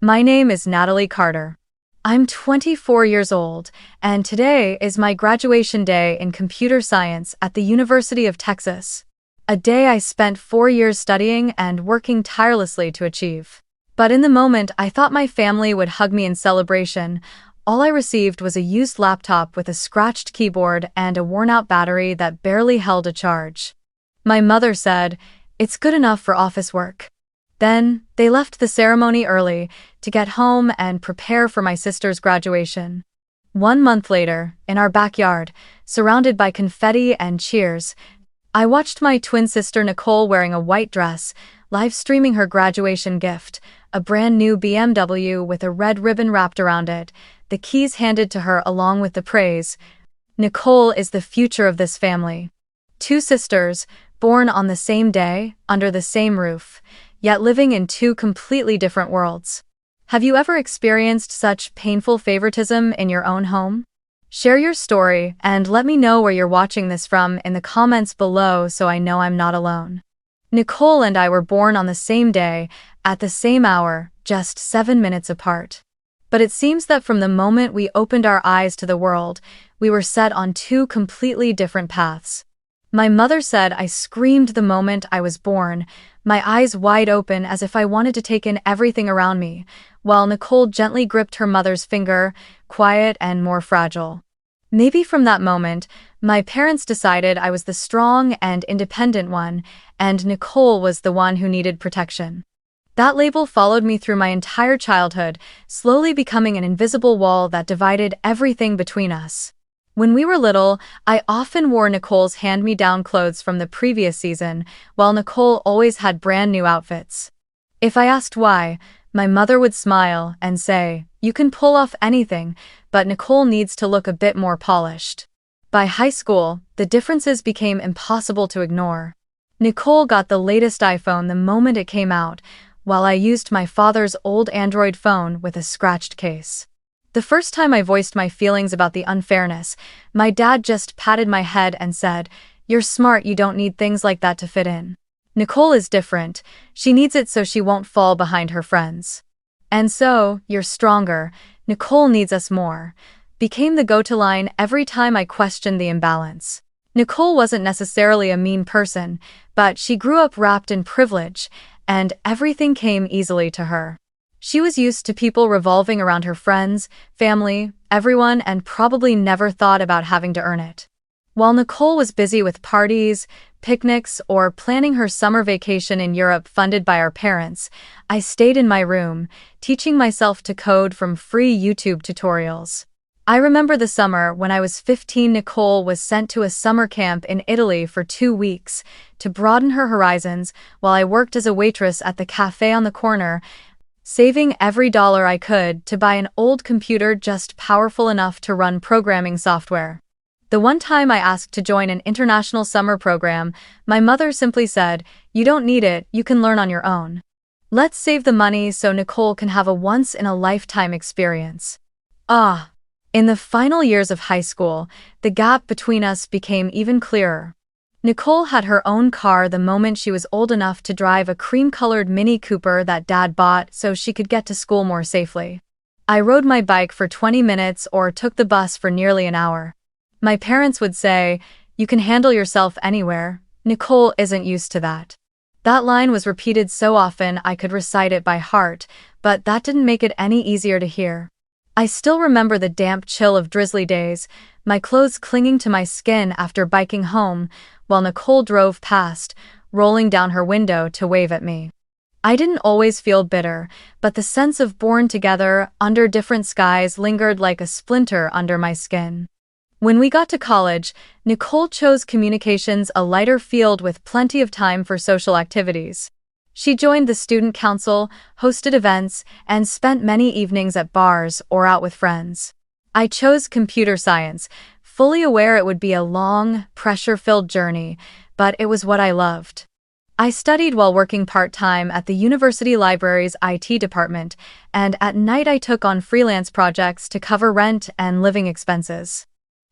My name is Natalie Carter. I'm 24 years old, and today is my graduation day in computer science at the University of Texas. A day I spent 4 years studying and working tirelessly to achieve. But in the moment I thought my family would hug me in celebration, all I received was a used laptop with a scratched keyboard and a worn-out battery that barely held a charge. My mother said, "It's good enough for office work." Then, they left the ceremony early to get home and prepare for my sister's graduation. 1 month later, in our backyard, surrounded by confetti and cheers, I watched my twin sister Nicole wearing a white dress, live streaming her graduation gift, a brand new BMW with a red ribbon wrapped around it, the keys handed to her along with the praise. Nicole is the future of this family. 2 sisters, born on the same day, under the same roof, yet living in 2 completely different worlds. Have you ever experienced such painful favoritism in your own home? Share your story and let me know where you're watching this from in the comments below so I know I'm not alone. Nicole and I were born on the same day, at the same hour, just 7 minutes apart. But it seems that from the moment we opened our eyes to the world, we were set on 2 completely different paths. My mother said I screamed the moment I was born, my eyes wide open as if I wanted to take in everything around me, while Nicole gently gripped her mother's finger, quiet and more fragile. Maybe from that moment, my parents decided I was the strong and independent one, and Nicole was the one who needed protection. That label followed me through my entire childhood, slowly becoming an invisible wall that divided everything between us. When we were little, I often wore Nicole's hand-me-down clothes from the previous season, while Nicole always had brand new outfits. If I asked why, my mother would smile and say, "You can pull off anything, but Nicole needs to look a bit more polished." By high school, the differences became impossible to ignore. Nicole got the latest iPhone the moment it came out, while I used my father's old Android phone with a scratched case. The first time I voiced my feelings about the unfairness, my dad just patted my head and said, "You're smart, you don't need things like that to fit in. Nicole is different, she needs it so she won't fall behind her friends." And so, "You're stronger, Nicole needs us more," became the go-to line every time I questioned the imbalance. Nicole wasn't necessarily a mean person, but she grew up wrapped in privilege, and everything came easily to her. She was used to people revolving around her friends, family, everyone, and probably never thought about having to earn it. While Nicole was busy with parties, picnics, or planning her summer vacation in Europe funded by our parents, I stayed in my room, teaching myself to code from free YouTube tutorials. I remember the summer when I was 15. Nicole was sent to a summer camp in Italy for 2 weeks to broaden her horizons while I worked as a waitress at the cafe on the corner, saving every dollar I could to buy an old computer just powerful enough to run programming software. The one time I asked to join an international summer program, my mother simply said, "You don't need it, you can learn on your own. Let's save the money so Nicole can have a once-in-a-lifetime experience." In the final years of high school, the gap between us became even clearer. Nicole had her own car the moment she was old enough to drive a cream-colored Mini Cooper that Dad bought so she could get to school more safely. I rode my bike for 20 minutes or took the bus for nearly an hour. My parents would say, "You can handle yourself anywhere, Nicole isn't used to that." That line was repeated so often I could recite it by heart, but that didn't make it any easier to hear. I still remember the damp chill of drizzly days, my clothes clinging to my skin after biking home, while Nicole drove past, rolling down her window to wave at me. I didn't always feel bitter, but the sense of born together, under different skies lingered like a splinter under my skin. When we got to college, Nicole chose communications, a lighter field with plenty of time for social activities. She joined the student council, hosted events, and spent many evenings at bars or out with friends. I chose computer science, fully aware it would be a long, pressure-filled journey, but it was what I loved. I studied while working part-time at the university library's IT department, and at night I took on freelance projects to cover rent and living expenses.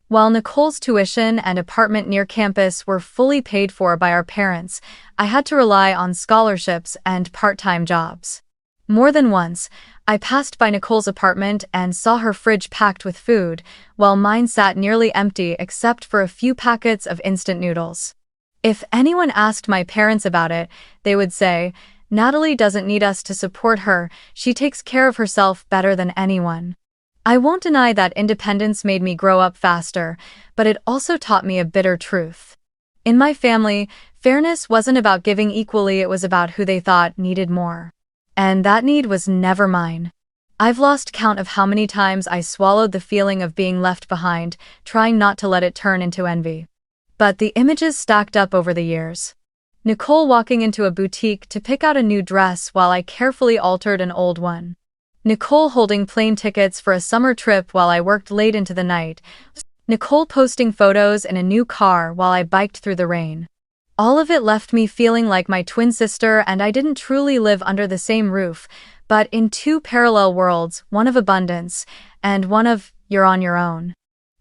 While Nicole's tuition and apartment near campus were fully paid for by our parents, I had to rely on scholarships and part-time jobs. More than once, I passed by Nicole's apartment and saw her fridge packed with food, while mine sat nearly empty except for a few packets of instant noodles. If anyone asked my parents about it, they would say, "Natalie doesn't need us to support her, she takes care of herself better than anyone." I won't deny that independence made me grow up faster, but it also taught me a bitter truth. In my family, fairness wasn't about giving equally, it was about who they thought needed more. And that need was never mine. I've lost count of how many times I swallowed the feeling of being left behind, trying not to let it turn into envy. But the images stacked up over the years. Nicole walking into a boutique to pick out a new dress while I carefully altered an old one. Nicole holding plane tickets for a summer trip while I worked late into the night. Nicole posting photos in a new car while I biked through the rain. All of it left me feeling like my twin sister and I didn't truly live under the same roof, but in two parallel worlds, one of abundance and one of you're on your own.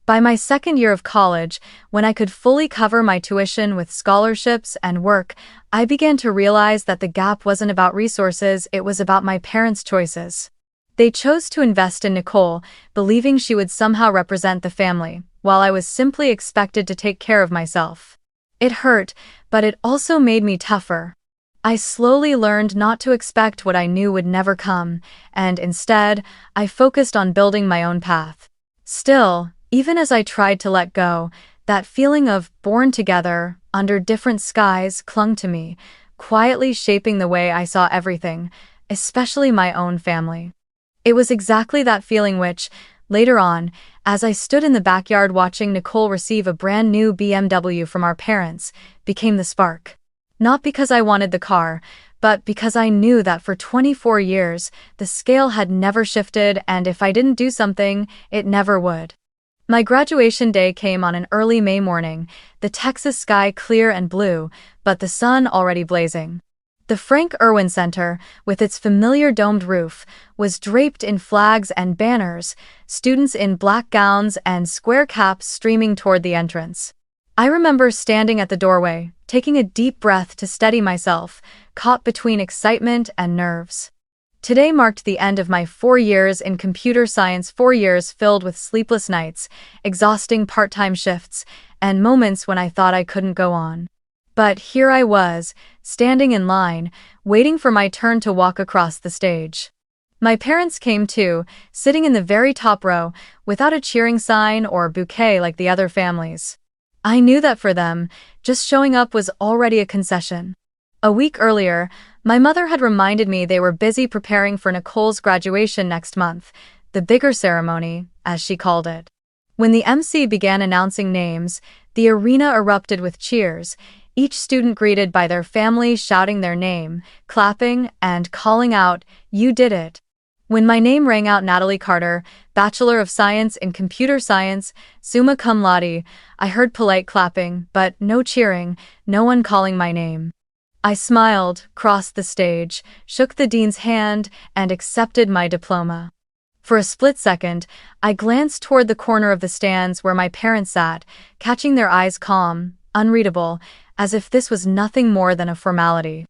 By my second year of college, when I could fully cover my tuition with scholarships and work, I began to realize that the gap wasn't about resources, it was about my parents' choices. They chose to invest in Nicole, believing she would somehow represent the family, while I was simply expected to take care of myself. It hurt, but it also made me tougher. I slowly learned not to expect what I knew would never come, and instead, I focused on building my own path. Still, even as I tried to let go, that feeling of born together, under different skies clung to me, quietly shaping the way I saw everything, especially my own family. It was exactly that feeling which, later on, as I stood in the backyard watching Nicole receive a brand new BMW from our parents, became the spark. Not because I wanted the car, but because I knew that for 24 years, the scale had never shifted and if I didn't do something, it never would. My graduation day came on an early May morning, the Texas sky clear and blue, but the sun already blazing. The Frank Irwin Center, with its familiar domed roof, was draped in flags and banners, students in black gowns and square caps streaming toward the entrance. I remember standing at the doorway, taking a deep breath to steady myself, caught between excitement and nerves. Today marked the end of my 4 years in computer science, 4 years filled with sleepless nights, exhausting part-time shifts, and moments when I thought I couldn't go on. But here I was, standing in line, waiting for my turn to walk across the stage. My parents came too, sitting in the very top row, without a cheering sign or bouquet like the other families. I knew that for them, just showing up was already a concession. A week earlier, my mother had reminded me they were busy preparing for Nicole's graduation next month, the bigger ceremony, as she called it. When the MC began announcing names, the arena erupted with cheers, each student greeted by their family shouting their name, clapping, and calling out, "You did it." When my name rang out, Natalie Carter, Bachelor of Science in Computer Science, summa cum laude, I heard polite clapping, but no cheering, no one calling my name. I smiled, crossed the stage, shook the dean's hand, and accepted my diploma. For a split second, I glanced toward the corner of the stands where my parents sat, catching their eyes calm, unreadable, as if this was nothing more than a formality.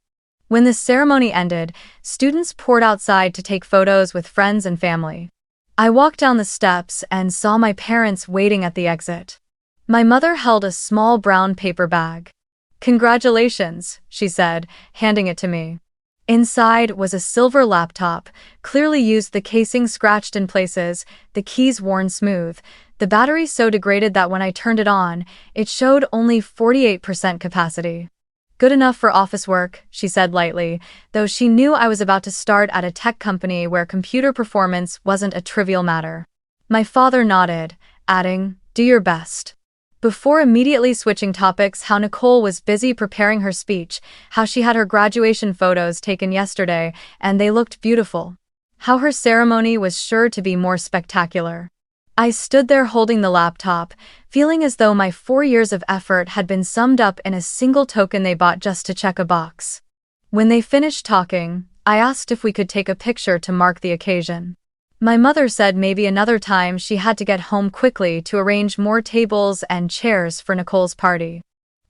When the ceremony ended, students poured outside to take photos with friends and family. I walked down the steps and saw my parents waiting at the exit. My mother held a small brown paper bag. "Congratulations," she said, handing it to me. Inside was a silver laptop, clearly used, the casing scratched in places, the keys worn smooth, the battery so degraded that when I turned it on, it showed only 48% capacity. "Good enough for office work," she said lightly, though she knew I was about to start at a tech company where computer performance wasn't a trivial matter. My father nodded, adding, "Do your best." Before immediately switching topics, how Nicole was busy preparing her speech, how she had her graduation photos taken yesterday, and they looked beautiful. How her ceremony was sure to be more spectacular. I stood there holding the laptop, feeling as though my 4 years of effort had been summed up in a single token they bought just to check a box. When they finished talking, I asked if we could take a picture to mark the occasion. My mother said maybe another time, she had to get home quickly to arrange more tables and chairs for Nicole's party.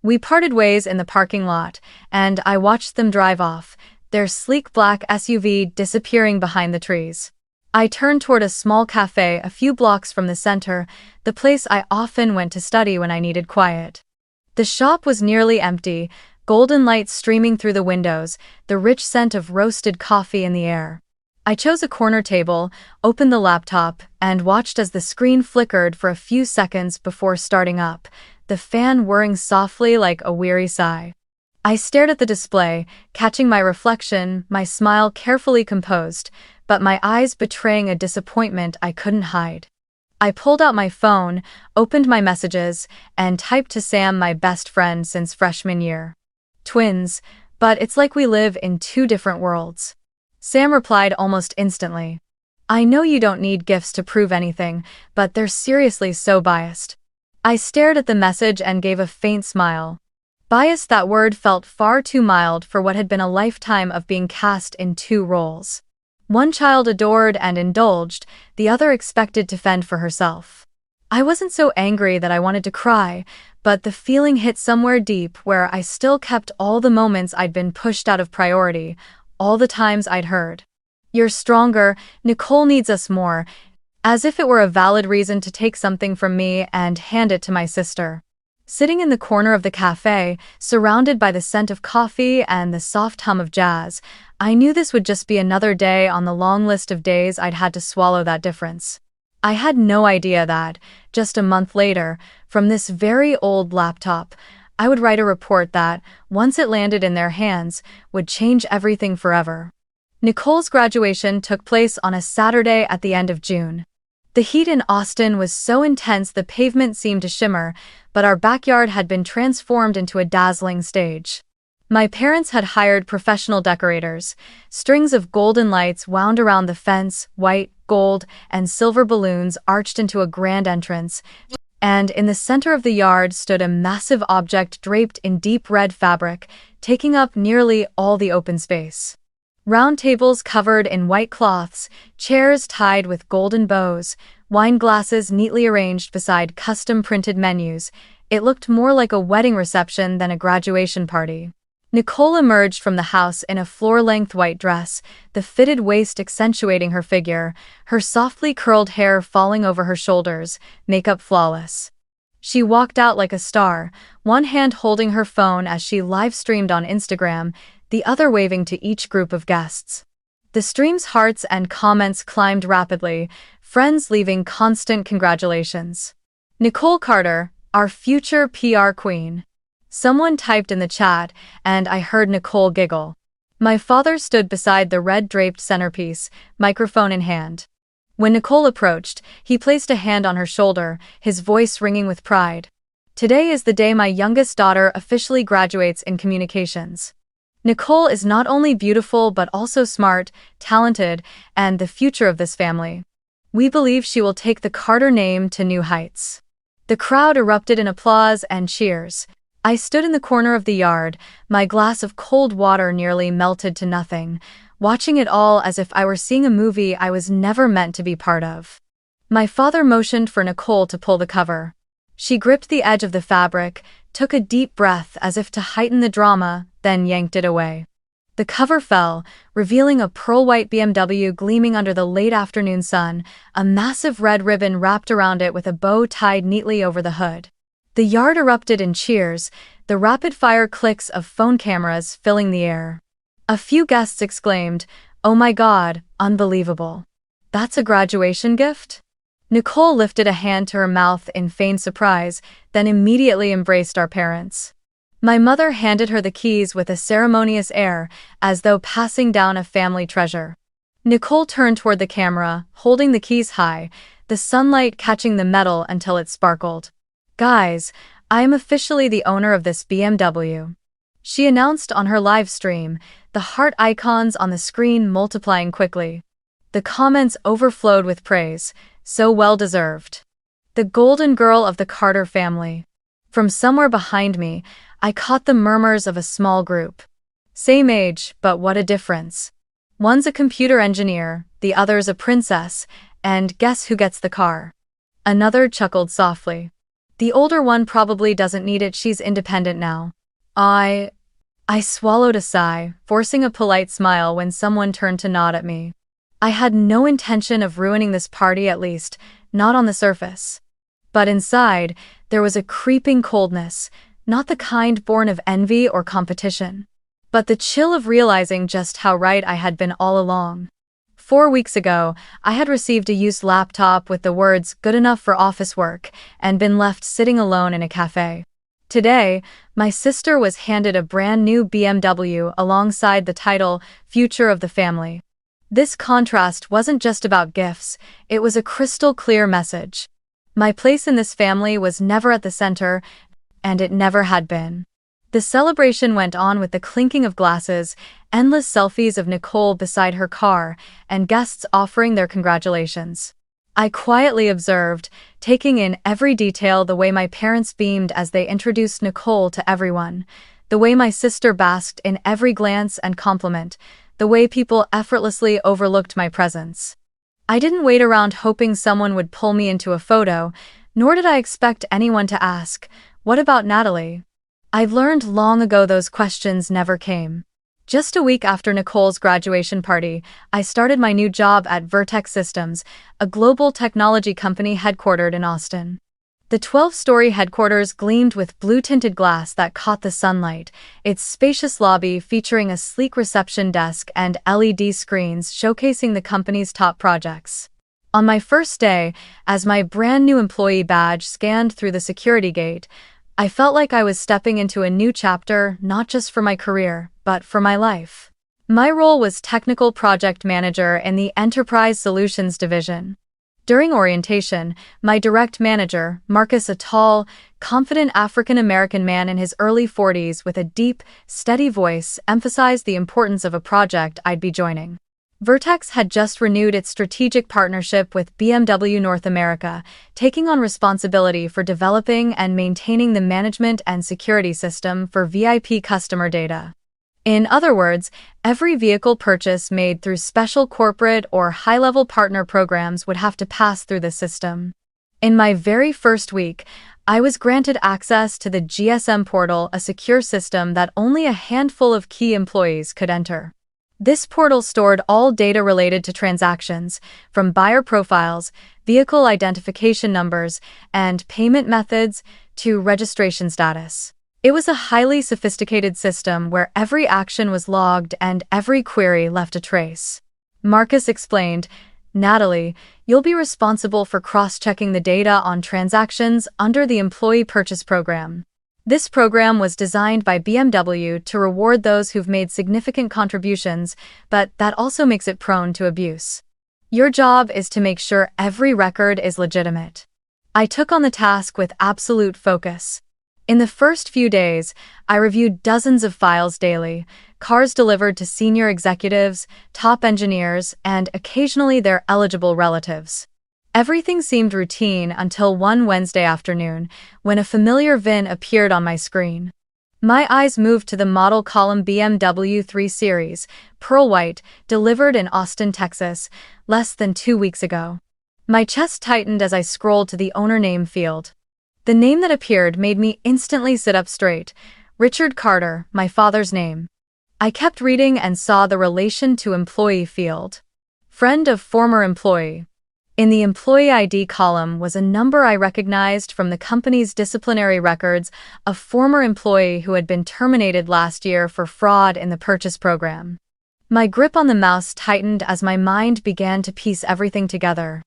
We parted ways in the parking lot, and I watched them drive off, their sleek black SUV disappearing behind the trees. I turned toward a small cafe a few blocks from the center, the place I often went to study when I needed quiet. The shop was nearly empty, golden lights streaming through the windows, the rich scent of roasted coffee in the air. I chose a corner table, opened the laptop, and watched as the screen flickered for a few seconds before starting up, the fan whirring softly like a weary sigh. I stared at the display, catching my reflection, my smile carefully composed, but my eyes betraying a disappointment I couldn't hide. I pulled out my phone, opened my messages, and typed to Sam, my best friend since freshman year. Twins, but it's like we live in two different worlds. Sam replied almost instantly. I know you don't need gifts to prove anything, but they're seriously so biased. I stared at the message and gave a faint smile. Biased, that word felt far too mild for what had been a lifetime of being cast in two roles. One child adored and indulged, the other expected to fend for herself. I wasn't so angry that I wanted to cry, but the feeling hit somewhere deep where I still kept all the moments I'd been pushed out of priority, all the times I'd heard, "You're stronger, Nicole needs us more," as if it were a valid reason to take something from me and hand it to my sister. Sitting in the corner of the cafe, surrounded by the scent of coffee and the soft hum of jazz, I knew this would just be another day on the long list of days I'd had to swallow that difference. I had no idea that, just a month later, from this very old laptop, I would write a report that, once it landed in their hands, would change everything forever. Nicole's graduation took place on a Saturday at the end of June. The heat in Austin was so intense the pavement seemed to shimmer, but our backyard had been transformed into a dazzling stage. My parents had hired professional decorators. Strings of golden lights wound around the fence, white, gold, and silver balloons arched into a grand entrance, and in the center of the yard stood a massive object draped in deep red fabric, taking up nearly all the open space. Round tables covered in white cloths, chairs tied with golden bows, wine glasses neatly arranged beside custom-printed menus. It looked more like a wedding reception than a graduation party. Nicole emerged from the house in a floor-length white dress, the fitted waist accentuating her figure, her softly curled hair falling over her shoulders, makeup flawless. She walked out like a star, one hand holding her phone as she live-streamed on Instagram, the other waving to each group of guests. The stream's hearts and comments climbed rapidly, friends leaving constant congratulations. "Nicole Carter, our future PR queen." Someone typed in the chat, and I heard Nicole giggle. My father stood beside the red-draped centerpiece, microphone in hand. When Nicole approached, he placed a hand on her shoulder, his voice ringing with pride. "Today is the day my youngest daughter officially graduates in communications. Nicole is not only beautiful but also smart, talented, and the future of this family. We believe she will take the Carter name to new heights." The crowd erupted in applause and cheers. I stood in the corner of the yard, my glass of cold water nearly melted to nothing, watching it all as if I were seeing a movie I was never meant to be part of. My father motioned for Nicole to pull the cover. She gripped the edge of the fabric, took a deep breath as if to heighten the drama, then yanked it away. The cover fell, revealing a pearl-white BMW gleaming under the late afternoon sun, a massive red ribbon wrapped around it with a bow tied neatly over the hood. The yard erupted in cheers, the rapid-fire clicks of phone cameras filling the air. A few guests exclaimed, "Oh my God, unbelievable. That's a graduation gift?" Nicole lifted a hand to her mouth in feigned surprise, then immediately embraced our parents. My mother handed her the keys with a ceremonious air, as though passing down a family treasure. Nicole turned toward the camera, holding the keys high, the sunlight catching the metal until it sparkled. "Guys, I am officially the owner of this BMW." She announced on her live stream, the heart icons on the screen multiplying quickly. The comments overflowed with praise, so well-deserved. "The golden girl of the Carter family." From somewhere behind me, I caught the murmurs of a small group. "Same age, but what a difference. One's a computer engineer, the other's a princess, and guess who gets the car?" Another chuckled softly. "The older one probably doesn't need it, she's independent now." I swallowed a sigh, forcing a polite smile when someone turned to nod at me. I had no intention of ruining this party, at least, not on the surface. But inside, there was a creeping coldness, not the kind born of envy or competition, but the chill of realizing just how right I had been all along. 4 weeks ago, I had received a used laptop with the words "good enough for office work" and been left sitting alone in a cafe. Today, my sister was handed a brand new BMW alongside the title "Future of the Family." This contrast wasn't just about gifts, it was a crystal-clear message. My place in this family was never at the center, and it never had been. The celebration went on with the clinking of glasses, endless selfies of Nicole beside her car, and guests offering their congratulations. I quietly observed, taking in every detail, the way my parents beamed as they introduced Nicole to everyone, the way my sister basked in every glance and compliment, the way people effortlessly overlooked my presence. I didn't wait around hoping someone would pull me into a photo, nor did I expect anyone to ask, "What about Natalie?" I'd learned long ago those questions never came. Just a week after Nicole's graduation party, I started my new job at Vertex Systems, a global technology company headquartered in Austin. The 12-story headquarters gleamed with blue-tinted glass that caught the sunlight, its spacious lobby featuring a sleek reception desk and LED screens showcasing the company's top projects. On my first day, as my brand-new employee badge scanned through the security gate, I felt like I was stepping into a new chapter, not just for my career, but for my life. My role was Technical Project Manager in the Enterprise Solutions Division. During orientation, my direct manager, Marcus, a tall, confident African-American man in his early 40s with a deep, steady voice, emphasized the importance of a project I'd be joining. Vertex had just renewed its strategic partnership with BMW North America, taking on responsibility for developing and maintaining the management and security system for VIP customer data. In other words, every vehicle purchase made through special corporate or high-level partner programs would have to pass through the system. In my very first week, I was granted access to the GSM portal, a secure system that only a handful of key employees could enter. This portal stored all data related to transactions, from buyer profiles, vehicle identification numbers, and payment methods to registration status. It was a highly sophisticated system where every action was logged and every query left a trace. Marcus explained, "Natalie, you'll be responsible for cross-checking the data on transactions under the Employee Purchase Program." This program was designed by BMW to reward those who've made significant contributions, but that also makes it prone to abuse. Your job is to make sure every record is legitimate. I took on the task with absolute focus. In the first few days, I reviewed dozens of files daily, cars delivered to senior executives, top engineers, and occasionally their eligible relatives. Everything seemed routine until one Wednesday afternoon, when a familiar VIN appeared on my screen. My eyes moved to the model column BMW 3 Series, pearl white, delivered in Austin, Texas, less than 2 weeks ago. My chest tightened as I scrolled to the owner name field. The name that appeared made me instantly sit up straight. Richard Carter, my father's name. I kept reading and saw the relation to employee field. Friend of former employee. In the employee ID column was a number I recognized from the company's disciplinary records, a former employee who had been terminated last year for fraud in the purchase program. My grip on the mouse tightened as my mind began to piece everything together.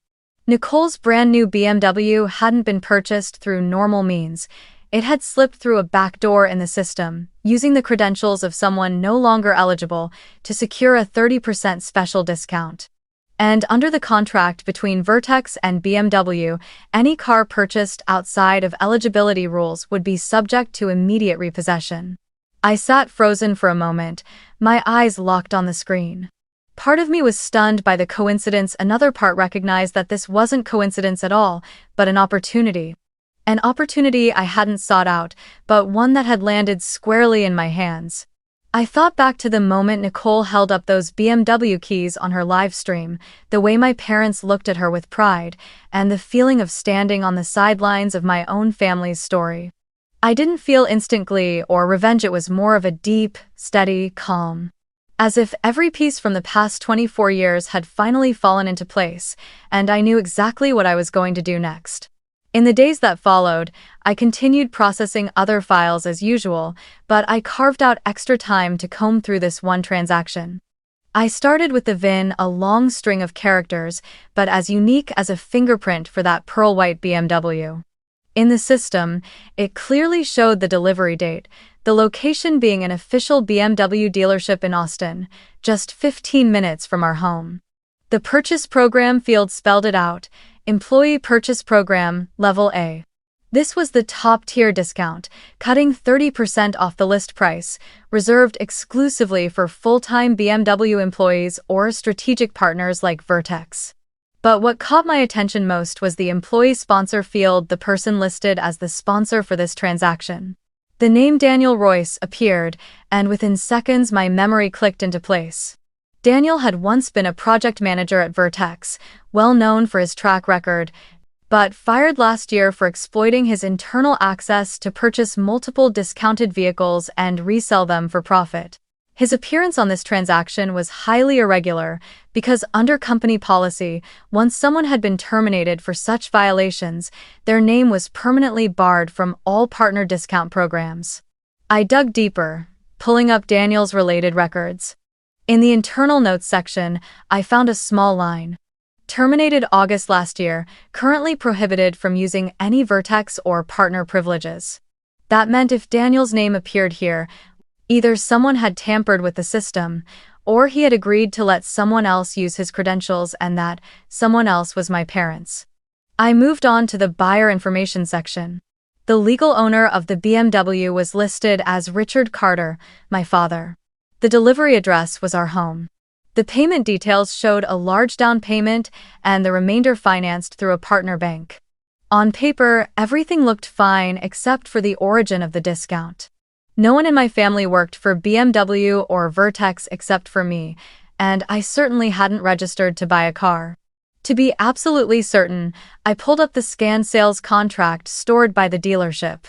Nicole's brand new BMW hadn't been purchased through normal means. It had slipped through a back door in the system, using the credentials of someone no longer eligible to secure a 30% special discount. And under the contract between Vertex and BMW, any car purchased outside of eligibility rules would be subject to immediate repossession. I sat frozen for a moment, my eyes locked on the screen. Part of me was stunned by the coincidence, another part recognized that this wasn't coincidence at all, but an opportunity. An opportunity I hadn't sought out, but one that had landed squarely in my hands. I thought back to the moment Nicole held up those BMW keys on her live stream, the way my parents looked at her with pride, and the feeling of standing on the sidelines of my own family's story. I didn't feel instant glee or revenge, it was more of a deep, steady calm. As if every piece from the past 24 years had finally fallen into place, and I knew exactly what I was going to do next. In the days that followed, I continued processing other files as usual, but I carved out extra time to comb through this one transaction. I started with the VIN, a long string of characters, but as unique as a fingerprint for that pearl-white BMW. In the system, it clearly showed the delivery date, the location being an official BMW dealership in Austin, just 15 minutes from our home. The purchase program field spelled it out: Employee Purchase Program, Level A. This was the top-tier discount, cutting 30% off the list price, reserved exclusively for full-time BMW employees or strategic partners like Vertex. But what caught my attention most was the employee sponsor field, the person listed as the sponsor for this transaction. The name Daniel Royce appeared, and within seconds my memory clicked into place. Daniel had once been a project manager at Vertex, well known for his track record, but fired last year for exploiting his internal access to purchase multiple discounted vehicles and resell them for profit. His appearance on this transaction was highly irregular because under company policy, once someone had been terminated for such violations, their name was permanently barred from all partner discount programs. I dug deeper, pulling up Daniel's related records. In the internal notes section, I found a small line. Terminated August last year, currently prohibited from using any Vertex or partner privileges. That meant if Daniel's name appeared here, either someone had tampered with the system, or he had agreed to let someone else use his credentials, and that someone else was my parents. I moved on to the buyer information section. The legal owner of the BMW was listed as Richard Carter, my father. The delivery address was our home. The payment details showed a large down payment and the remainder financed through a partner bank. On paper, everything looked fine except for the origin of the discount. No one in my family worked for BMW or Vertex except for me, and I certainly hadn't registered to buy a car. To be absolutely certain, I pulled up the scanned sales contract stored by the dealership.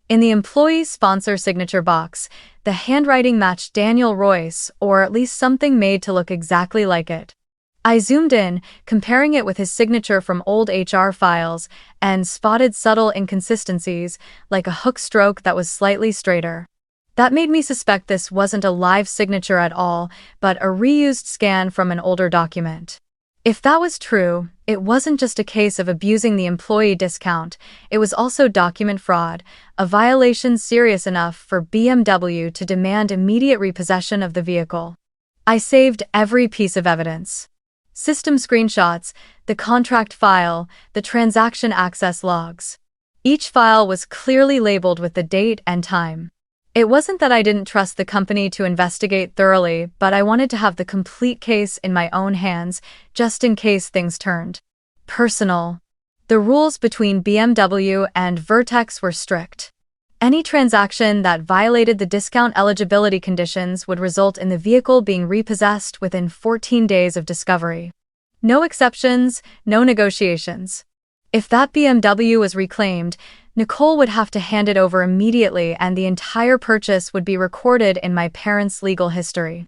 In the employee sponsor signature box, the handwriting matched Daniel Royce, or at least something made to look exactly like it. I zoomed in, comparing it with his signature from old HR files, and spotted subtle inconsistencies, like a hook stroke that was slightly straighter. That made me suspect this wasn't a live signature at all, but a reused scan from an older document. If that was true, it wasn't just a case of abusing the employee discount, it was also document fraud, a violation serious enough for BMW to demand immediate repossession of the vehicle. I saved every piece of evidence. System screenshots, the contract file, the transaction access logs. Each file was clearly labeled with the date and time. It wasn't that I didn't trust the company to investigate thoroughly, but I wanted to have the complete case in my own hands, just in case things turned personal. The rules between BMW and Vertex were strict. Any transaction that violated the discount eligibility conditions would result in the vehicle being repossessed within 14 days of discovery. No exceptions, no negotiations. If that BMW was reclaimed, Nicole would have to hand it over immediately and the entire purchase would be recorded in my parents' legal history.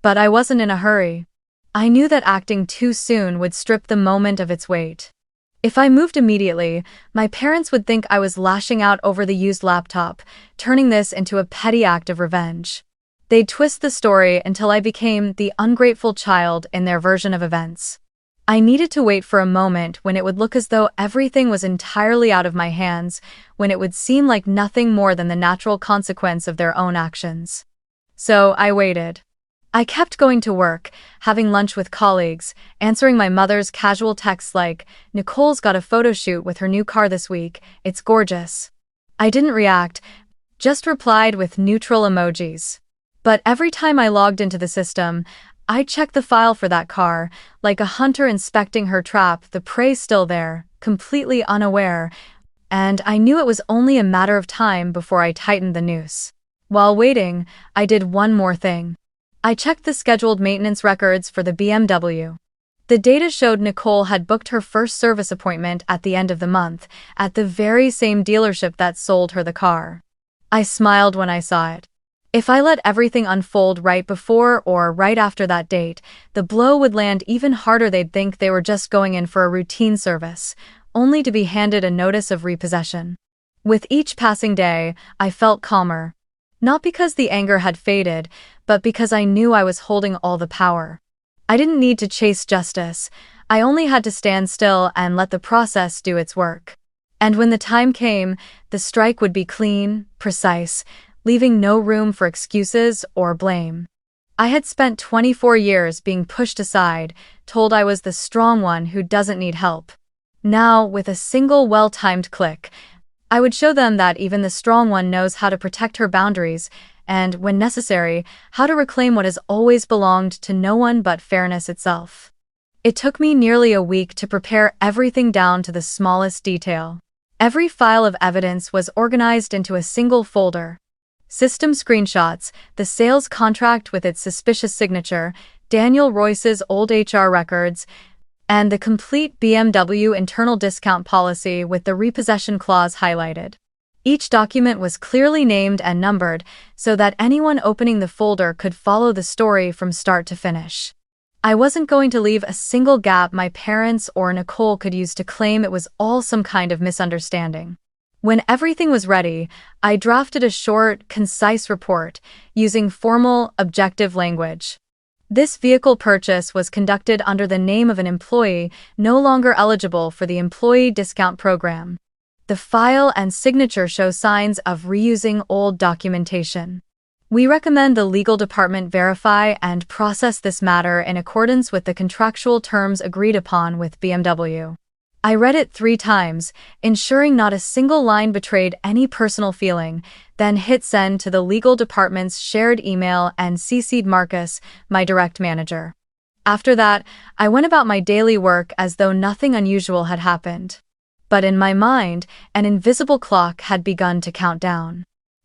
But I wasn't in a hurry. I knew that acting too soon would strip the moment of its weight. If I moved immediately, my parents would think I was lashing out over the used laptop, turning this into a petty act of revenge. They'd twist the story until I became the ungrateful child in their version of events. I needed to wait for a moment when it would look as though everything was entirely out of my hands, when it would seem like nothing more than the natural consequence of their own actions. So I waited. I kept going to work, having lunch with colleagues, answering my mother's casual texts like, "Nicole's got a photo shoot with her new car this week, it's gorgeous." I didn't react, just replied with neutral emojis. But every time I logged into the system, I checked the file for that car, like a hunter inspecting her trap, the prey still there, completely unaware, and I knew it was only a matter of time before I tightened the noose. While waiting, I did one more thing. I checked the scheduled maintenance records for the BMW. The data showed Nicole had booked her first service appointment at the end of the month, at the very same dealership that sold her the car. I smiled when I saw it. If I let everything unfold right before or right after that date, the blow would land even harder. They'd think they were just going in for a routine service, only to be handed a notice of repossession. With each passing day, I felt calmer. Not because the anger had faded, but because I knew I was holding all the power. I didn't need to chase justice. I only had to stand still and let the process do its work. And when the time came, the strike would be clean, precise, leaving no room for excuses or blame. I had spent 24 years being pushed aside, told I was the strong one who doesn't need help. Now, with a single well-timed click, I would show them that even the strong one knows how to protect her boundaries and, when necessary, how to reclaim what has always belonged to no one but fairness itself. It took me nearly a week to prepare everything down to the smallest detail. Every file of evidence was organized into a single folder. System screenshots, the sales contract with its suspicious signature, Daniel Royce's old HR records, and the complete BMW internal discount policy with the repossession clause highlighted. Each document was clearly named and numbered so that anyone opening the folder could follow the story from start to finish. I wasn't going to leave a single gap my parents or Nicole could use to claim it was all some kind of misunderstanding. When everything was ready, I drafted a short, concise report using formal, objective language. This vehicle purchase was conducted under the name of an employee no longer eligible for the employee discount program. The file and signature show signs of reusing old documentation. We recommend the legal department verify and process this matter in accordance with the contractual terms agreed upon with BMW. I read it 3 times, ensuring not a single line betrayed any personal feeling, then hit send to the legal department's shared email and CC'd Marcus, my direct manager. After that, I went about my daily work as though nothing unusual had happened. But in my mind, an invisible clock had begun to count down.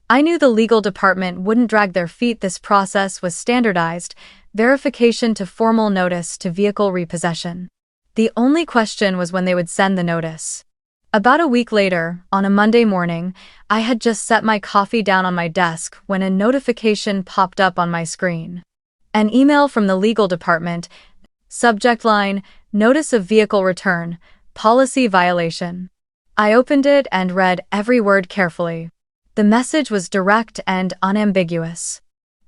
I knew the legal department wouldn't drag their feet. This process was standardized, verification to formal notice to vehicle repossession. The only question was when they would send the notice. About a week later, on a Monday morning, I had just set my coffee down on my desk when a notification popped up on my screen. An email from the legal department, subject line, Notice of Vehicle Return, Policy Violation. I opened it and read every word carefully. The message was direct and unambiguous.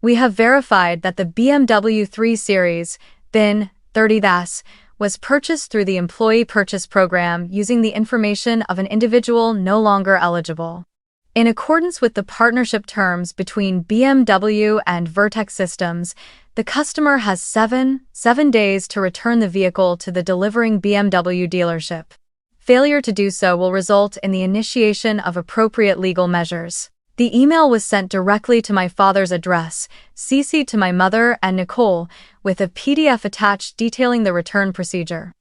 We have verified that the BMW 3 Series, bin 30-, was purchased through the Employee Purchase Program using the information of an individual no longer eligible. In accordance with the partnership terms between BMW and Vertex Systems, the customer has 7 days to return the vehicle to the delivering BMW dealership. Failure to do so will result in the initiation of appropriate legal measures. The email was sent directly to my father's address, CC'd to my mother and Nicole, with a PDF attached detailing the return procedure.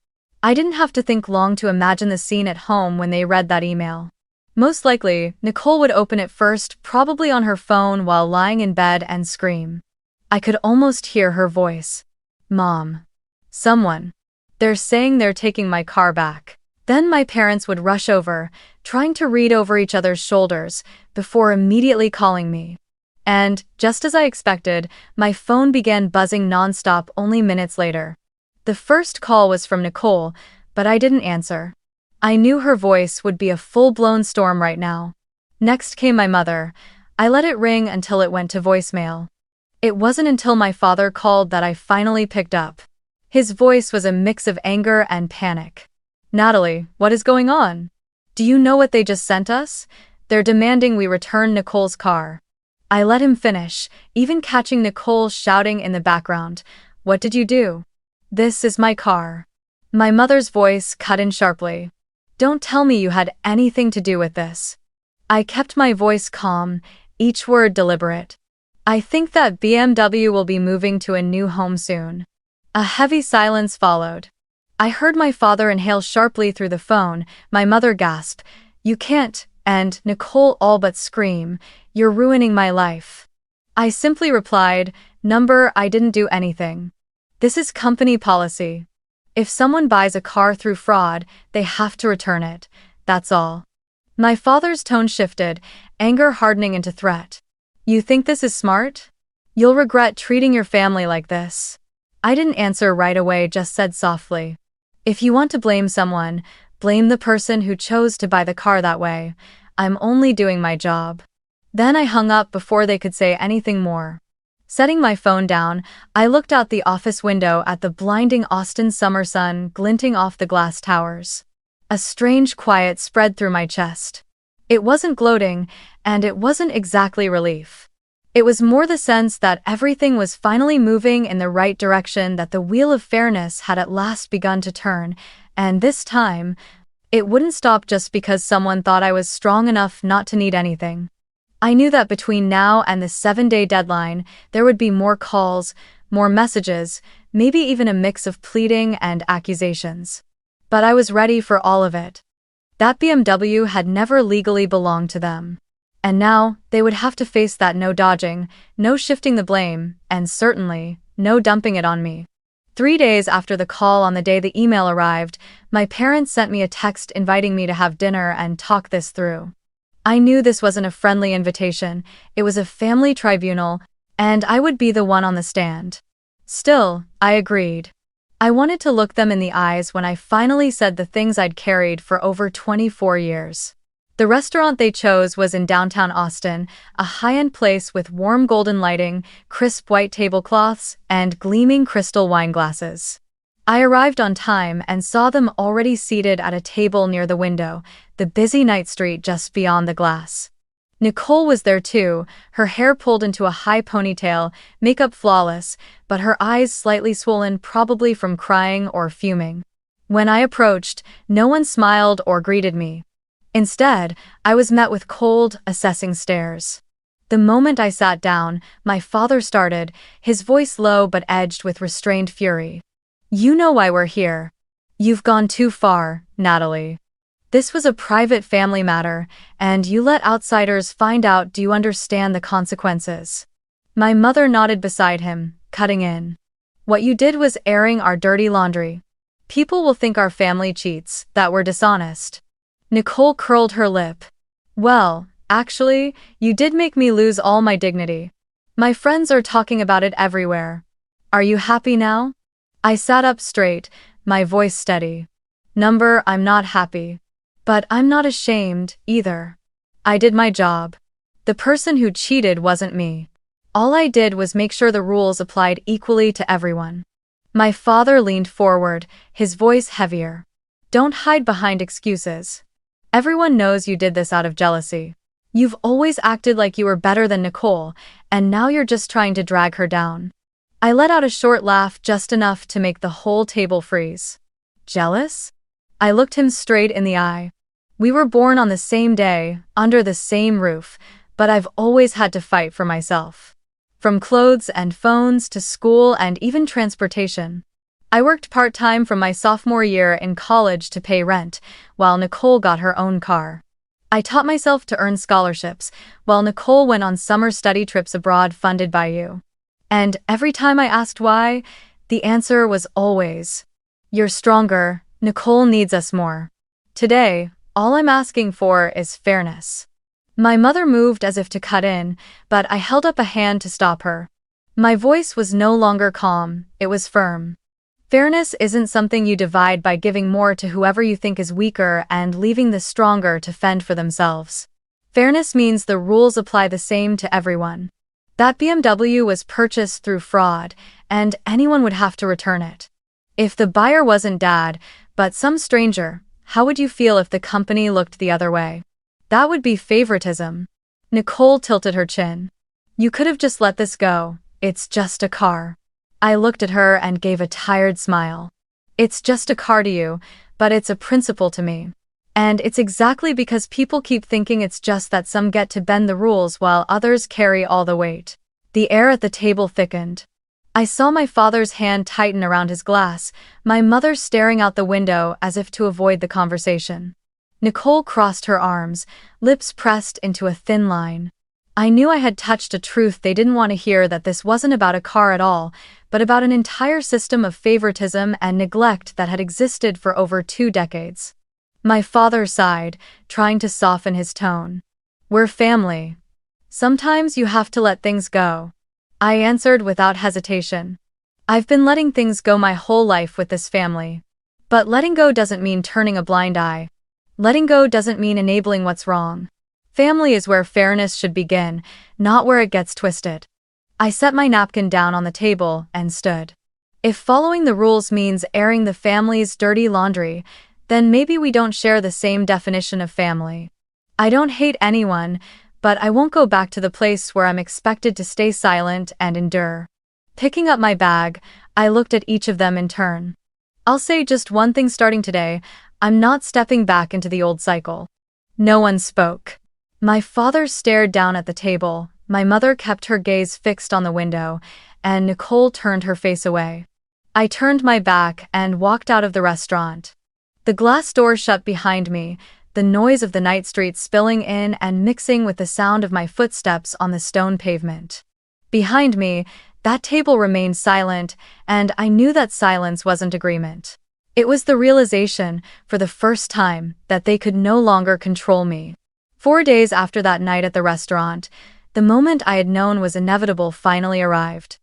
I didn't have to think long to imagine the scene at home when they read that email. Most likely, Nicole would open it first, probably on her phone while lying in bed, and scream. I could almost hear her voice. Mom. Someone. They're saying they're taking my car back. Then my parents would rush over, trying to read over each other's shoulders, before immediately calling me. And, just as I expected, my phone began buzzing nonstop only minutes later. The first call was from Nicole, but I didn't answer. I knew her voice would be a full-blown storm right now. Next came my mother. I let it ring until it went to voicemail. It wasn't until my father called that I finally picked up. His voice was a mix of anger and panic. Natalie, what is going on? Do you know what they just sent us? They're demanding we return Nicole's car. I let him finish, even catching Nicole shouting in the background, What did you do? This is my car. My mother's voice cut in sharply. Don't tell me you had anything to do with this. I kept my voice calm, each word deliberate. I think that BMW will be moving to a new home soon. A heavy silence followed. I heard my father inhale sharply through the phone, my mother gasp, You can't, and Nicole all but scream, You're ruining my life. I simply replied, Number, I didn't do anything. This is company policy. If someone buys a car through fraud, they have to return it. That's all. My father's tone shifted, anger hardening into threat. You think this is smart? You'll regret treating your family like this. I didn't answer right away, just said softly. If you want to blame someone, blame the person who chose to buy the car that way. I'm only doing my job. Then I hung up before they could say anything more. Setting my phone down, I looked out the office window at the blinding Austin summer sun glinting off the glass towers. A strange quiet spread through my chest. It wasn't gloating, and it wasn't exactly relief. It was more the sense that everything was finally moving in the right direction, that the wheel of fairness had at last begun to turn, and this time, it wouldn't stop just because someone thought I was strong enough not to need anything. I knew that between now and the 7-day deadline, there would be more calls, more messages, maybe even a mix of pleading and accusations. But I was ready for all of it. That BMW had never legally belonged to them. And now, they would have to face that. No dodging, no shifting the blame, and certainly, no dumping it on me. 3 days after the call, on the day the email arrived, my parents sent me a text inviting me to have dinner and talk this through. I knew this wasn't a friendly invitation, it was a family tribunal, and I would be the one on the stand. Still, I agreed. I wanted to look them in the eyes when I finally said the things I'd carried for over 24 years. The restaurant they chose was in downtown Austin, a high-end place with warm golden lighting, crisp white tablecloths, and gleaming crystal wine glasses. I arrived on time and saw them already seated at a table near the window, the busy night street just beyond the glass. Nicole was there too, her hair pulled into a high ponytail, makeup flawless, but her eyes slightly swollen, probably from crying or fuming. When I approached, no one smiled or greeted me. Instead, I was met with cold, assessing stares. The moment I sat down, my father started, his voice low but edged with restrained fury. You know why we're here. You've gone too far, Natalie. This was a private family matter, and you let outsiders find out. Do you understand the consequences? My mother nodded beside him, cutting in. What you did was airing our dirty laundry. People will think our family cheats, that we're dishonest. Nicole curled her lip. Well, actually, you did make me lose all my dignity. My friends are talking about it everywhere. Are you happy now? I sat up straight, my voice steady. I'm not happy. But I'm not ashamed, either. I did my job. The person who cheated wasn't me. All I did was make sure the rules applied equally to everyone. My father leaned forward, his voice heavier. Don't hide behind excuses. Everyone knows you did this out of jealousy. You've always acted like you were better than Nicole, and now you're just trying to drag her down. I let out a short laugh, just enough to make the whole table freeze. Jealous? I looked him straight in the eye. We were born on the same day, under the same roof, but I've always had to fight for myself. From clothes and phones to school and even transportation. I worked part-time from my sophomore year in college to pay rent, while Nicole got her own car. I taught myself to earn scholarships, while Nicole went on summer study trips abroad funded by you. And every time I asked why, the answer was always, "You're stronger, Nicole needs us more." Today, all I'm asking for is fairness. My mother moved as if to cut in, but I held up a hand to stop her. My voice was no longer calm, it was firm. Fairness isn't something you divide by giving more to whoever you think is weaker and leaving the stronger to fend for themselves. Fairness means the rules apply the same to everyone. That BMW was purchased through fraud, and anyone would have to return it. If the buyer wasn't Dad, but some stranger, how would you feel if the company looked the other way? That would be favoritism. Nicole tilted her chin. You could have just let this go. It's just a car. I looked at her and gave a tired smile. It's just a car to you, but it's a principle to me. And it's exactly because people keep thinking it's just that some get to bend the rules while others carry all the weight. The air at the table thickened. I saw my father's hand tighten around his glass, my mother staring out the window as if to avoid the conversation. Nicole crossed her arms, lips pressed into a thin line. I knew I had touched a truth they didn't want to hear, that this wasn't about a car at all, but about an entire system of favoritism and neglect that had existed for over 2 decades. My father sighed, trying to soften his tone. We're family. Sometimes you have to let things go. I answered without hesitation. I've been letting things go my whole life with this family. But letting go doesn't mean turning a blind eye. Letting go doesn't mean enabling what's wrong. Family is where fairness should begin, not where it gets twisted. I set my napkin down on the table and stood. If following the rules means airing the family's dirty laundry, then maybe we don't share the same definition of family. I don't hate anyone, but I won't go back to the place where I'm expected to stay silent and endure. Picking up my bag, I looked at each of them in turn. I'll say just one thing starting today: I'm not stepping back into the old cycle. No one spoke. My father stared down at the table, my mother kept her gaze fixed on the window, and Nicole turned her face away. I turned my back and walked out of the restaurant. The glass door shut behind me, the noise of the night street spilling in and mixing with the sound of my footsteps on the stone pavement. Behind me, that table remained silent, and I knew that silence wasn't agreement. It was the realization, for the first time, that they could no longer control me. 4 days after that night at the restaurant, the moment I had known was inevitable finally arrived.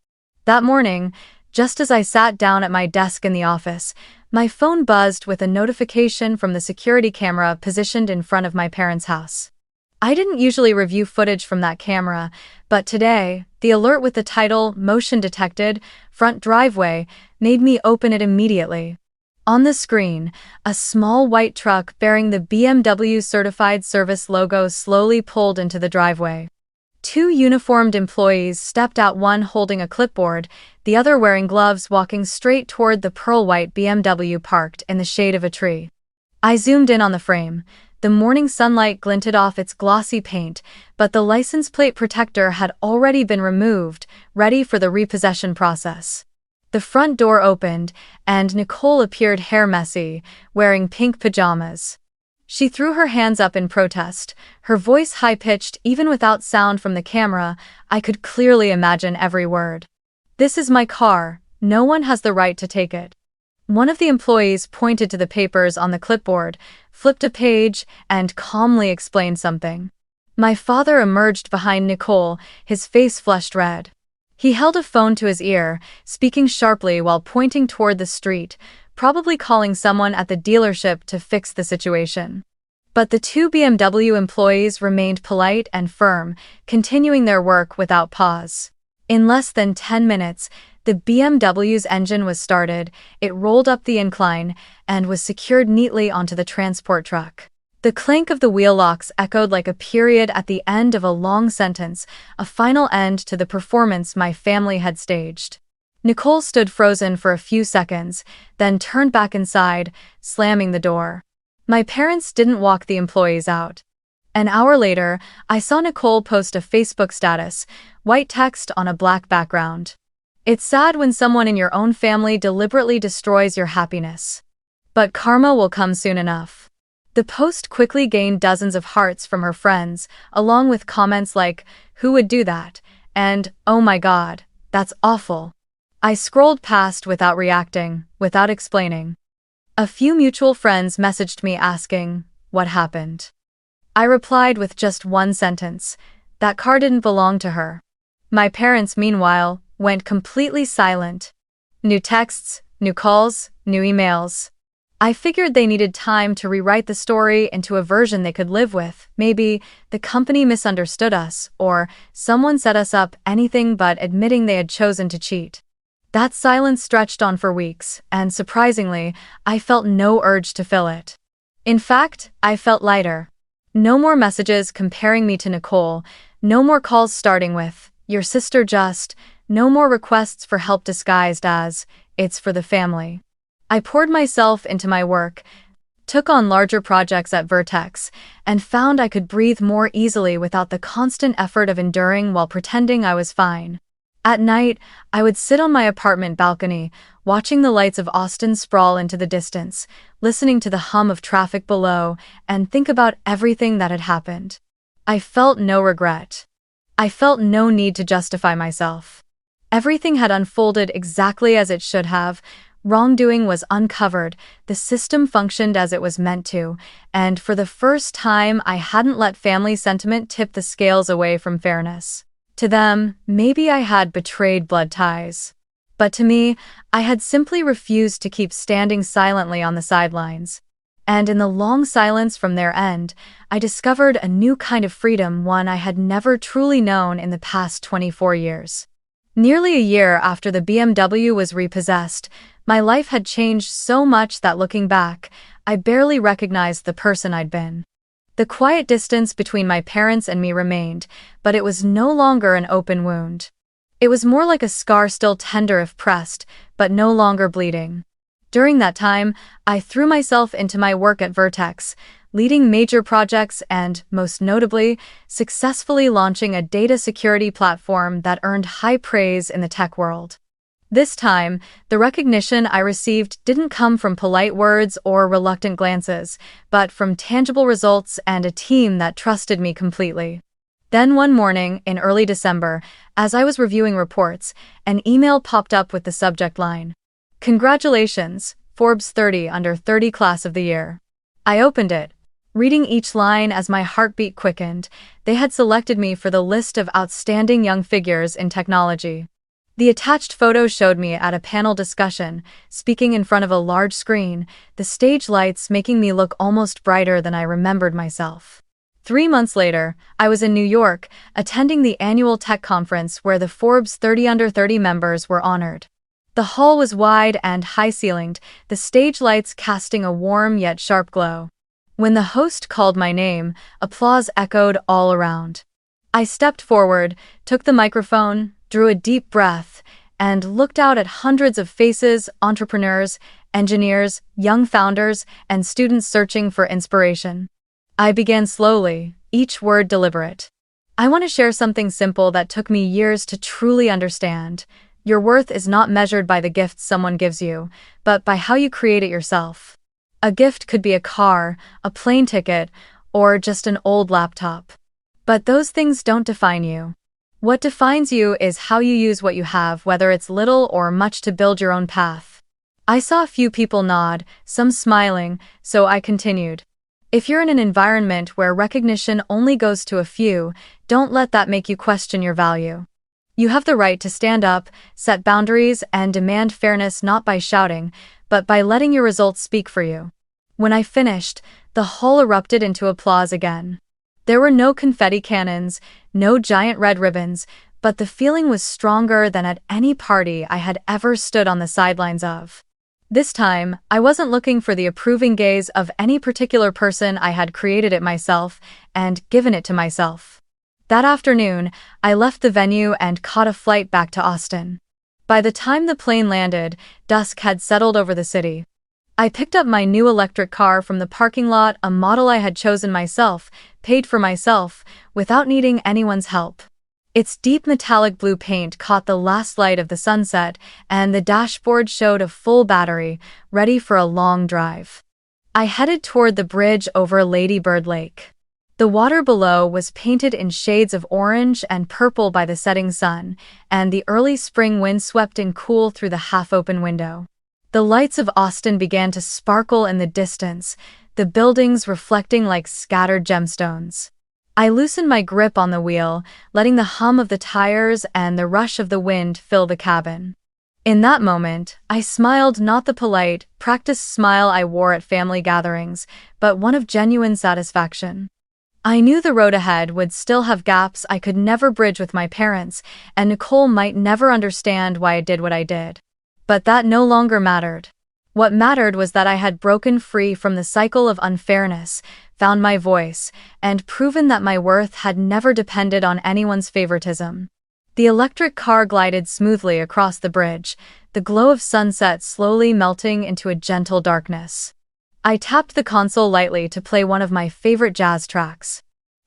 That morning, just as I sat down at my desk in the office, my phone buzzed with a notification from the security camera positioned in front of my parents' house. I didn't usually review footage from that camera, but today, the alert with the title "Motion Detected, Front Driveway" made me open it immediately. On the screen, a small white truck bearing the BMW Certified Service logo slowly pulled into the driveway. 2 uniformed employees stepped out, one holding a clipboard, the other wearing gloves, walking straight toward the pearl-white BMW parked in the shade of a tree. I zoomed in on the frame. The morning sunlight glinted off its glossy paint, but the license plate protector had already been removed, ready for the repossession process. The front door opened, and Nicole appeared hair messy, wearing pink pajamas. She threw her hands up in protest, her voice high-pitched. Even without sound from the camera, I could clearly imagine every word. "This is my car, no one has the right to take it." One of the employees pointed to the papers on the clipboard, flipped a page, and calmly explained something. My father emerged behind Nicole, his face flushed red. He held a phone to his ear, speaking sharply while pointing toward the street, probably calling someone at the dealership to fix the situation. But the 2 BMW employees remained polite and firm, continuing their work without pause. In less than 10 minutes, the BMW's engine was started, it rolled up the incline, and was secured neatly onto the transport truck. The clink of the wheel locks echoed like a period at the end of a long sentence, a final end to the performance my family had staged. Nicole stood frozen for a few seconds, then turned back inside, slamming the door. My parents didn't walk the employees out. An hour later, I saw Nicole post a Facebook status, white text on a black background. "It's sad when someone in your own family deliberately destroys your happiness. But karma will come soon enough." The post quickly gained dozens of hearts from her friends, along with comments like, "Who would do that?" and "Oh my God, that's awful." I scrolled past without reacting, without explaining. A few mutual friends messaged me asking, "What happened?" I replied with just one sentence: "That car didn't belong to her." My parents, meanwhile, went completely silent. New texts, new calls, new emails. I figured they needed time to rewrite the story into a version they could live with. Maybe the company misunderstood us, or someone set us up, anything but admitting they had chosen to cheat. That silence stretched on for weeks, and surprisingly, I felt no urge to fill it. In fact, I felt lighter. No more messages comparing me to Nicole, no more calls starting with, "Your sister just," no more requests for help disguised as, "It's for the family." I poured myself into my work, took on larger projects at Vertex, and found I could breathe more easily without the constant effort of enduring while pretending I was fine. At night, I would sit on my apartment balcony, watching the lights of Austin sprawl into the distance, listening to the hum of traffic below, and think about everything that had happened. I felt no regret. I felt no need to justify myself. Everything had unfolded exactly as it should have, Wrongdoing was uncovered, the system functioned as it was meant to, and for the first time I hadn't let family sentiment tip the scales away from fairness. To them, maybe I had betrayed blood ties. But to me, I had simply refused to keep standing silently on the sidelines. And in the long silence from their end, I discovered a new kind of freedom, one I had never truly known in the past 24 years. Nearly a year after the BMW was repossessed, my life had changed so much that looking back, I barely recognized the person I'd been. The quiet distance between my parents and me remained, but it was no longer an open wound. It was more like a scar still tender if pressed, but no longer bleeding. During that time, I threw myself into my work at Vertex, leading major projects and, most notably, successfully launching a data security platform that earned high praise in the tech world. This time, the recognition I received didn't come from polite words or reluctant glances, but from tangible results and a team that trusted me completely. Then one morning, in early December, as I was reviewing reports, an email popped up with the subject line, "Congratulations, Forbes 30 Under 30 Class of the Year." I opened it, reading each line as my heartbeat quickened. They had selected me for the list of outstanding young figures in technology. The attached photo showed me at a panel discussion, speaking in front of a large screen, the stage lights making me look almost brighter than I remembered myself. 3 months later, I was in New York, attending the annual tech conference where the Forbes 30 Under 30 members were honored. The hall was wide and high-ceilinged, the stage lights casting a warm yet sharp glow. When the host called my name, applause echoed all around. I stepped forward, took the microphone, drew a deep breath, and looked out at hundreds of faces, entrepreneurs, engineers, young founders, and students searching for inspiration. I began slowly, each word deliberate. I want to share something simple that took me years to truly understand. Your worth is not measured by the gifts someone gives you, but by how you create it yourself. A gift could be a car, a plane ticket, or just an old laptop. But those things don't define you. What defines you is how you use what you have, whether it's little or much, to build your own path. I saw a few people nod, some smiling, so I continued. If you're in an environment where recognition only goes to a few, don't let that make you question your value. You have the right to stand up, set boundaries, and demand fairness, not by shouting, but by letting your results speak for you. When I finished, the hall erupted into applause again. There were no confetti cannons, no giant red ribbons, but the feeling was stronger than at any party I had ever stood on the sidelines of. This time, I wasn't looking for the approving gaze of any particular person. I had created it myself and given it to myself. That afternoon, I left the venue and caught a flight back to Austin. By the time the plane landed, dusk had settled over the city. I picked up my new electric car from the parking lot, a model I had chosen myself, paid for myself, without needing anyone's help. Its deep metallic blue paint caught the last light of the sunset, and the dashboard showed a full battery, ready for a long drive. I headed toward the bridge over Lady Bird Lake. The water below was painted in shades of orange and purple by the setting sun, and the early spring wind swept in cool through the half-open window. The lights of Austin began to sparkle in the distance, the buildings reflecting like scattered gemstones. I loosened my grip on the wheel, letting the hum of the tires and the rush of the wind fill the cabin. In that moment, I smiled, not the polite, practiced smile I wore at family gatherings, but one of genuine satisfaction. I knew the road ahead would still have gaps I could never bridge with my parents, and Nicole might never understand why I did what I did. But that no longer mattered. What mattered was that I had broken free from the cycle of unfairness, found my voice, and proven that my worth had never depended on anyone's favoritism. The electric car glided smoothly across the bridge, the glow of sunset slowly melting into a gentle darkness. I tapped the console lightly to play one of my favorite jazz tracks.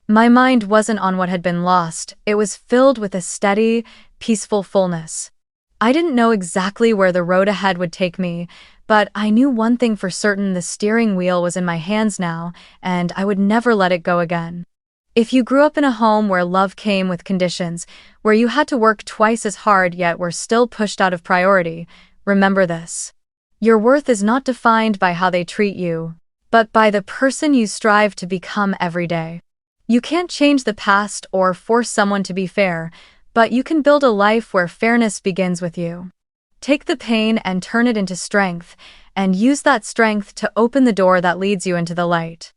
My mind wasn't on what had been lost, it was filled with a steady, peaceful fullness. I didn't know exactly where the road ahead would take me, but I knew one thing for certain: the steering wheel was in my hands now, and I would never let it go again. If you grew up in a home where love came with conditions, where you had to work twice as hard yet were still pushed out of priority, remember this. Your worth is not defined by how they treat you, but by the person you strive to become every day. You can't change the past or force someone to be fair, but you can build a life where fairness begins with you. Take the pain and turn it into strength, and use that strength to open the door that leads you into the light.